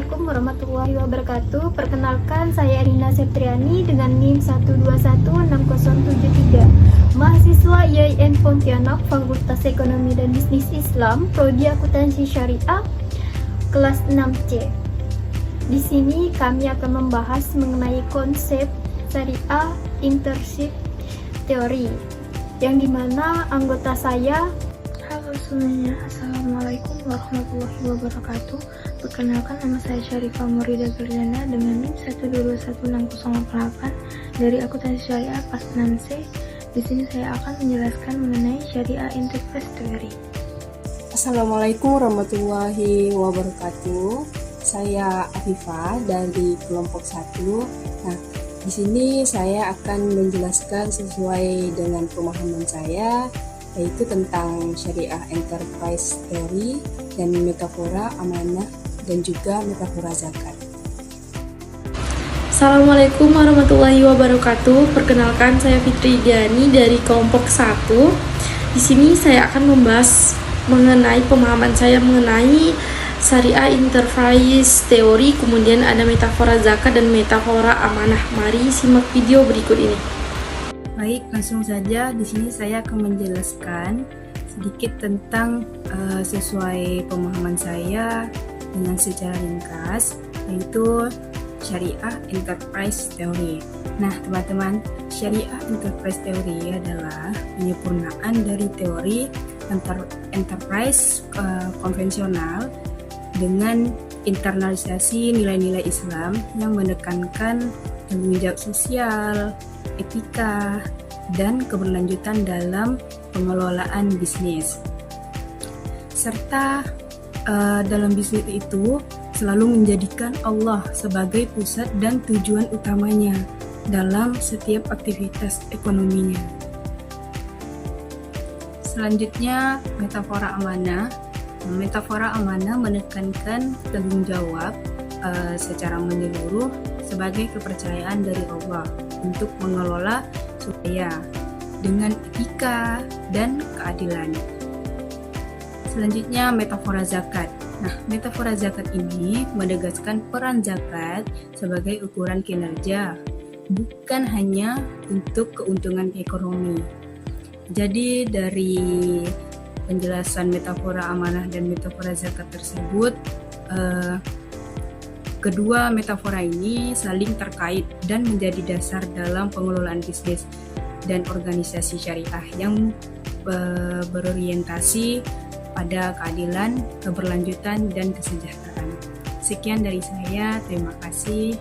Assalamualaikum warahmatullahi wabarakatuh. Perkenalkan, saya Rina Septriani dengan NIM 1216073, mahasiswa IAIN Pontianak, Fakultas Ekonomi dan Bisnis Islam, Prodi Akuntansi Syariah, kelas 6C. Di sini kami akan membahas mengenai konsep Syariah Internship Theory, yang dimana anggota saya. Halo semuanya, Assalamualaikum warahmatullahi wabarakatuh. Perkenalkan, nama saya Syarifah Murida Gerjana dengan NIM 1216088 dari Akuntansi Syariah kelas 6C. Di sini saya akan menjelaskan mengenai Syariah Enterprise Theory. Assalamualaikum warahmatullahi wabarakatuh. Saya Afifah dari kelompok 1. Nah, di sini saya akan menjelaskan sesuai dengan pemahaman saya, yaitu tentang Syariah Enterprise Theory dan metafora amanah dan juga metafora zakat. Assalamualaikum warahmatullahi wabarakatuh. Perkenalkan, saya Fitri Diani dari kelompok 1. Di sini saya akan membahas mengenai pemahaman saya mengenai Syariah Enterprise Theory, kemudian ada metafora zakat dan metafora amanah. Mari simak video berikut ini. Baik, langsung saja. Di sini saya akan menjelaskan sedikit tentang sesuai pemahaman saya dengan secara ringkas, yaitu Syariah Enterprise Theory. Nah, teman-teman, Syariah Enterprise Theory adalah penyempurnaan dari teori enterprise konvensional dengan internalisasi nilai-nilai Islam yang menekankan tanggung jawab sosial, etika, dan keberlanjutan dalam pengelolaan bisnis. Serta dalam bisnis itu selalu menjadikan Allah sebagai pusat dan tujuan utamanya dalam setiap aktivitas ekonominya. Selanjutnya, metafora amanah. Metafora amanah menekankan tanggung jawab secara menyeluruh sebagai kepercayaan dari Allah untuk mengelola supaya dengan etika dan keadilan. Selanjutnya, metafora zakat. Nah, metafora zakat ini menegaskan peran zakat sebagai ukuran kinerja, bukan hanya untuk keuntungan ekonomi. Jadi dari penjelasan metafora amanah dan metafora zakat tersebut, kedua metafora ini saling terkait dan menjadi dasar dalam pengelolaan bisnis dan organisasi syariah yang berorientasi pada keadilan, keberlanjutan, dan kesejahteraan. Sekian dari saya, terima kasih.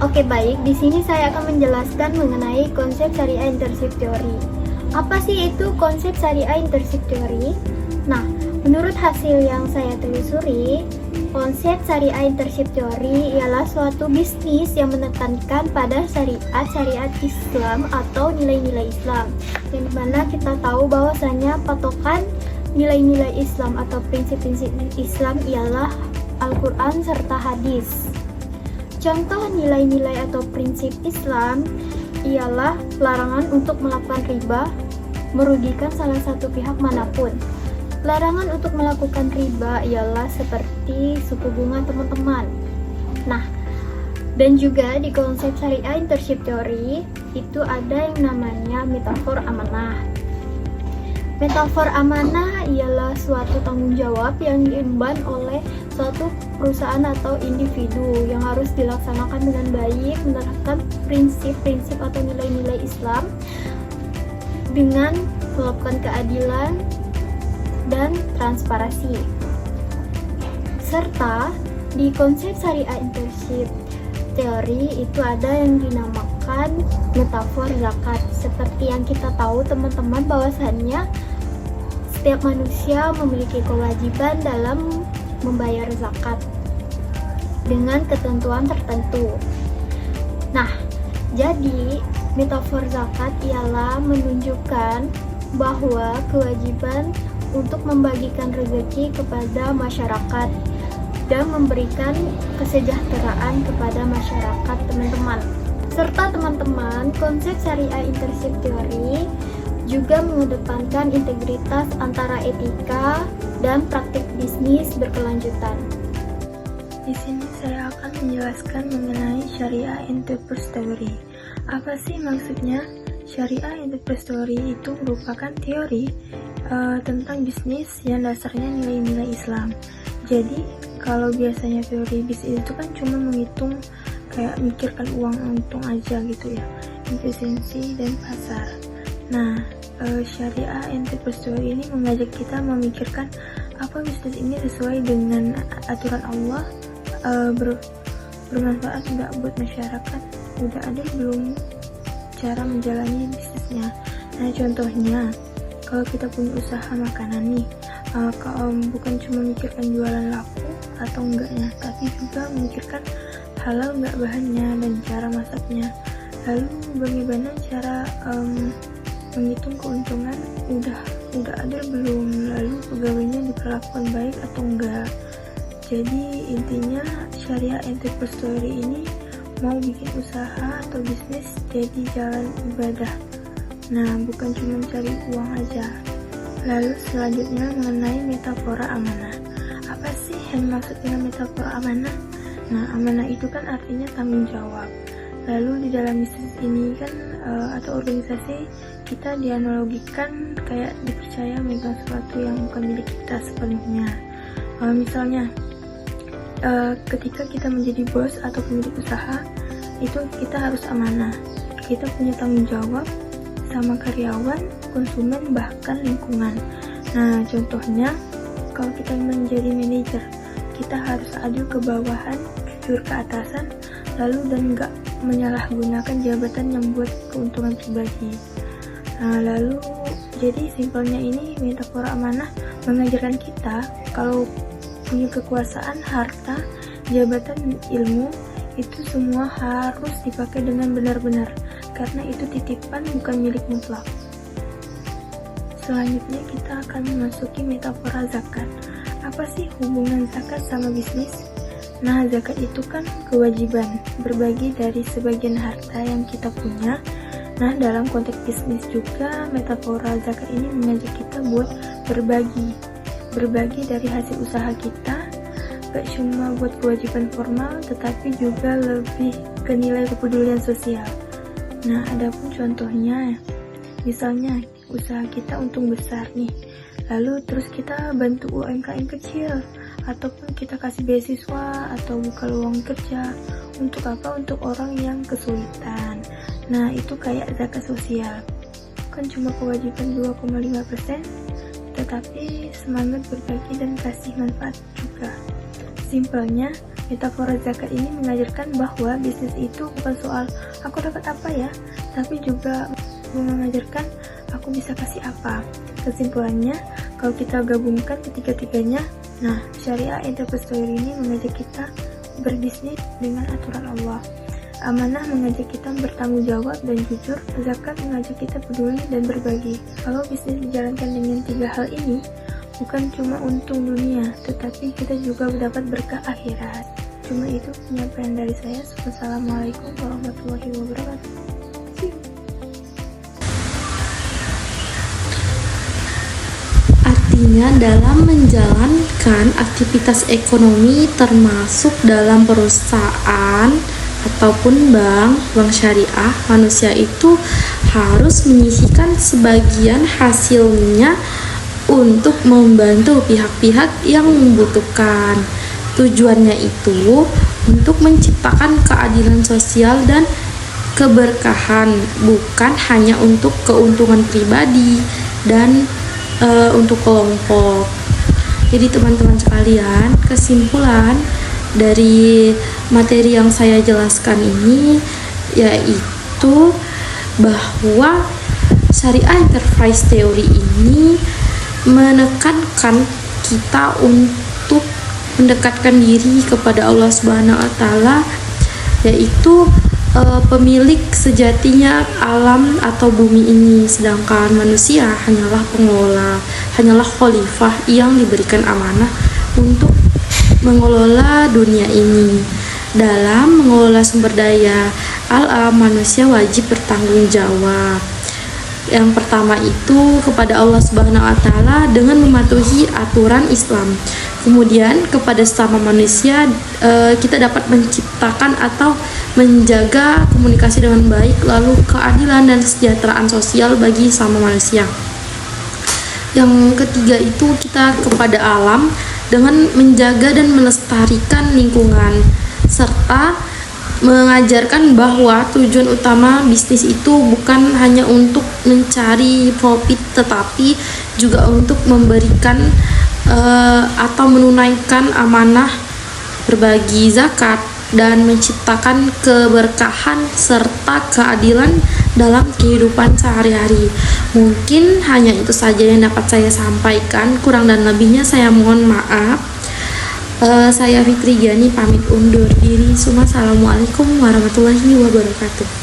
Oke, baik. Di sini saya akan menjelaskan mengenai konsep Syariah Internship Theory. Apa sih itu konsep Syariah Internship Theory? Nah, menurut hasil yang saya telusuri, konsep Syariah Internship Theory ialah suatu bisnis yang menekankan pada syariat Islam atau nilai-nilai Islam, yang dimana kita tahu bahwasanya patokan nilai-nilai Islam atau prinsip-prinsip Islam ialah Al-Quran serta hadis. Contoh nilai-nilai atau prinsip Islam ialah larangan untuk melakukan riba, merugikan salah satu pihak manapun. Larangan untuk melakukan riba ialah seperti suku bunga teman-teman. Nah, dan juga di konsep Syariah Internship Theory itu ada yang namanya metafor amanah. Metafor amanah ialah suatu tanggung jawab yang diemban oleh suatu perusahaan atau individu yang harus dilaksanakan dengan baik, menerapkan prinsip-prinsip atau nilai-nilai Islam dengan melakukan keadilan dan transparansi. Serta di konsep Syariah Internship Theory itu ada yang dinamakan metafor zakat. Seperti yang kita tahu teman-teman, bahwasannya setiap manusia memiliki kewajiban dalam membayar zakat dengan ketentuan tertentu. Nah, jadi metafor zakat ialah menunjukkan bahwa kewajiban untuk membagikan rezeki kepada masyarakat dan memberikan kesejahteraan kepada masyarakat, teman-teman. Serta teman-teman, konsep Syariah Internship Theory juga mengedepankan integritas antara etika dan praktik bisnis berkelanjutan. Di sini saya akan menjelaskan mengenai Syariah Enterprise Theory. Apa sih maksudnya? Syariah Enterprise Theory itu merupakan teori tentang bisnis yang dasarnya nilai-nilai Islam. Jadi kalau biasanya teori bisnis itu kan cuma menghitung kayak mikirkan uang untung aja gitu ya, efisiensi dan pasar. Nah, Syariah Enterprise Theory ini mengajak kita memikirkan apa bisnis ini sesuai dengan aturan Allah, bermanfaat nggak buat masyarakat, udah ada belum cara menjalani bisnisnya. Nah, contohnya kalau kita punya usaha makanan nih, bukan cuma memikirkan jualan laku atau enggaknya, tapi juga memikirkan halal nggak bahannya dan cara masaknya. Lalu bagaimana cara menghitung keuntungan, udah ada belum, lalu pegawainya diperlakukan baik atau enggak. Jadi intinya Syariah Enterprise Theory ini mau bikin usaha atau bisnis jadi jalan ibadah. Nah, bukan cuma cari uang aja. Lalu selanjutnya mengenai metafora amanah. Apa sih yang maksud dengan metafora amanah? Nah, amanah itu kan artinya tanggung jawab. Lalu di dalam bisnis ini kan atau organisasi kita dianalogikan kayak dipercaya megang sesuatu yang bukan milik kita sepenuhnya. Misalnya ketika kita menjadi bos atau pemilik usaha, itu kita harus amanah. Kita punya tanggung jawab sama karyawan, konsumen, bahkan lingkungan. Nah, contohnya kalau kita menjadi manajer, kita harus adil ke bawahan, jujur ke atasan, lalu dan nggak menyalahgunakan jabatan yang buat keuntungan pribadi. Nah, lalu jadi simpelnya ini metafora amanah mengajarkan kita kalau punya kekuasaan, harta, jabatan, ilmu, itu semua harus dipakai dengan benar-benar, karena itu titipan bukan milik mutlak. Selanjutnya kita akan memasuki metafora zakat. Apa sih hubungan zakat sama bisnis? Nah, zakat itu kan kewajiban berbagi dari sebagian harta yang kita punya. Nah, dalam konteks bisnis juga metafora zakat ini mengajak kita buat berbagi dari hasil usaha kita, gak cuma buat kewajiban formal, tetapi juga lebih ke nilai kepedulian sosial. Nah, adapun contohnya, misalnya usaha kita untung besar nih, lalu terus kita bantu UMKM kecil, ataupun kita kasih beasiswa atau buka lowongan kerja. Untuk apa? Untuk orang yang kesulitan. Nah, itu kayak zakat sosial, kan cuma kewajiban 2,5%, tetapi semangat berbagi dan kasih manfaat juga. Simpelnya, metafora zakat ini mengajarkan bahwa bisnis itu bukan soal aku dapat apa ya, tapi juga mengajarkan aku bisa kasih apa. Kesimpulannya, kalau kita gabungkan ketiga-tiganya, nah, Syariah Enterprise Theory ini mengajak kita berbisnis dengan aturan Allah. Amanah mengajak kita bertanggung jawab dan jujur. Zakat mengajak kita peduli dan berbagi. Kalau bisnis dijalankan dengan tiga hal ini, bukan cuma untung dunia, tetapi kita juga mendapat berkah akhirat. Cuma itu penyampaian dari saya. Wassalamualaikum warahmatullahi wabarakatuh. Artinya dalam menjalankan aktivitas ekonomi termasuk dalam perusahaan ataupun bank syariah, manusia itu harus menyisihkan sebagian hasilnya untuk membantu pihak-pihak yang membutuhkan. Tujuannya itu untuk menciptakan keadilan sosial dan keberkahan, bukan hanya untuk keuntungan pribadi dan untuk kelompok. Jadi teman-teman sekalian, kesimpulan dari materi yang saya jelaskan ini yaitu bahwa Syariah Enterprise Theory ini menekankan kita untuk mendekatkan diri kepada Allah Subhanahu wa taala, yaitu pemilik sejatinya alam atau bumi ini, sedangkan manusia hanyalah pengelola, hanyalah khalifah yang diberikan amanah untuk mengelola dunia ini. Dalam mengelola sumber daya alam, manusia wajib bertanggung jawab. Yang pertama itu kepada Allah Subhanahu wa taala dengan mematuhi aturan Islam. Kemudian kepada sesama manusia kita dapat menciptakan atau menjaga komunikasi dengan baik, lalu keadilan dan kesejahteraan sosial bagi sesama manusia. Yang ketiga itu kita kepada alam dengan menjaga dan melestarikan lingkungan, serta mengajarkan bahwa tujuan utama bisnis itu bukan hanya untuk mencari profit, tetapi juga untuk memberikan atau menunaikan amanah, berbagi zakat, dan menciptakan keberkahan serta keadilan dalam kehidupan sehari-hari. Mungkin hanya itu saja yang dapat saya sampaikan, kurang dan lebihnya saya mohon maaf. Saya Fitri Gani pamit undur diri. Assalamualaikum warahmatullahi wabarakatuh.